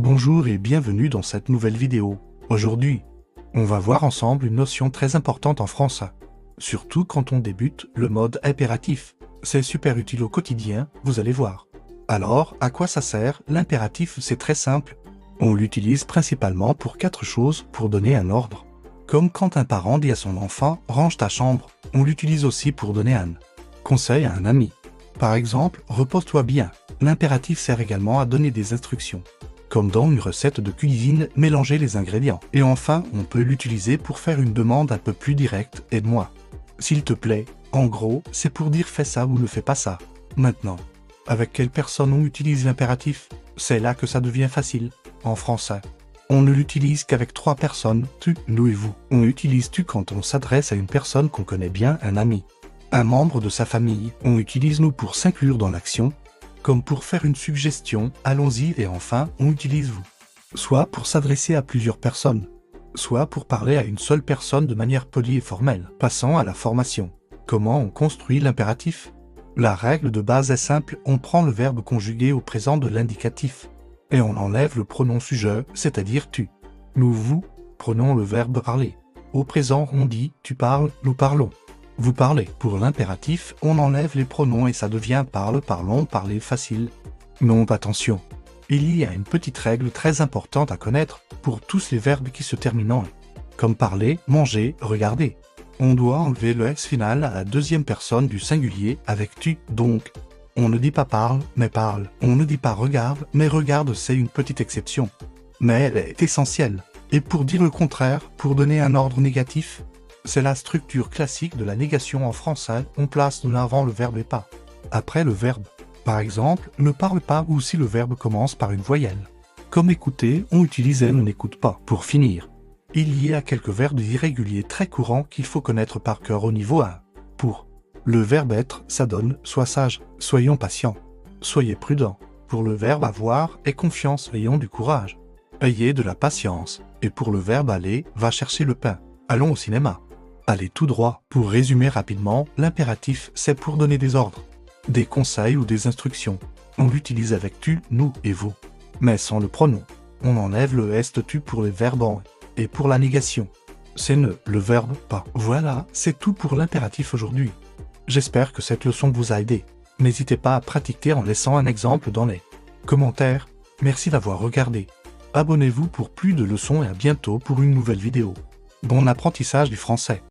Bonjour et bienvenue dans cette nouvelle vidéo. Aujourd'hui, on va voir ensemble une notion très importante en français. Surtout quand on débute le mode impératif. C'est super utile au quotidien, vous allez voir. Alors, à quoi ça sert? L'impératif, c'est très simple. On l'utilise principalement pour 4 choses pour donner un ordre. Comme quand un parent dit à son enfant « range ta chambre », on l'utilise aussi pour donner un conseil à un ami. Par exemple, « repose-toi bien ». L'impératif sert également à donner des instructions. Comme dans une recette de cuisine, mélanger les ingrédients. Et enfin, on peut l'utiliser pour faire une demande un peu plus directe, aide-moi. S'il te plaît, en gros, c'est pour dire fais ça ou ne fais pas ça. Maintenant, avec quelle personne on utilise l'impératif? C'est là que ça devient facile. En français, on ne l'utilise qu'avec 3 personnes, tu, nous et vous. On utilise tu quand on s'adresse à une personne qu'on connaît bien, un ami. Un membre de sa famille. On utilise nous pour s'inclure dans l'action, comme pour faire une suggestion, allons-y, et enfin, on utilise vous. Soit pour s'adresser à plusieurs personnes, soit pour parler à une seule personne de manière polie et formelle. Passons à la formation. Comment on construit l'impératif? La règle de base est simple, on prend le verbe conjugué au présent de l'indicatif, et on enlève le pronom sujet, c'est-à-dire tu. Nous, vous, prenons le verbe parler. Au présent, on dit tu parles, nous parlons. Vous parlez. Pour l'impératif, on enlève les pronoms et ça devient parle, parlons, parler facile. Non, attention. Il y a une petite règle très importante à connaître pour tous les verbes qui se terminent en « comme parler, manger, regarder ». On doit enlever le S final à la deuxième personne du singulier avec tu, donc. On ne dit pas parle, mais parle. On ne dit pas regarde, mais regarde, c'est une petite exception. Mais elle est essentielle. Et pour dire le contraire, pour donner un ordre négatif, c'est la structure classique de la négation en français, on place de avant le verbe et pas. Après le verbe. Par exemple, ne parle pas ou si le verbe commence par une voyelle. Comme écouter, on utilise elle n'écoute pas. Pour finir, il y a quelques verbes irréguliers très courants qu'il faut connaître par cœur au niveau 1. Pour le verbe être, ça donne « sois sage »,« soyons patients »,« soyez prudents ». Pour le verbe avoir, aie confiance, ayons du courage, ayez de la patience. Et pour le verbe aller, va chercher le pain, allons au cinéma. Allez tout droit. Pour résumer rapidement, l'impératif, c'est pour donner des ordres, des conseils ou des instructions. On l'utilise avec tu, nous et vous, mais sans le pronom. On enlève le est tu pour les verbes en et pour la négation, c'est ne, le verbe pas. Voilà, c'est tout pour l'impératif aujourd'hui. J'espère que cette leçon vous a aidé. N'hésitez pas à pratiquer en laissant un exemple dans les commentaires. Merci d'avoir regardé. Abonnez-vous pour plus de leçons et à bientôt pour une nouvelle vidéo. Bon apprentissage du français.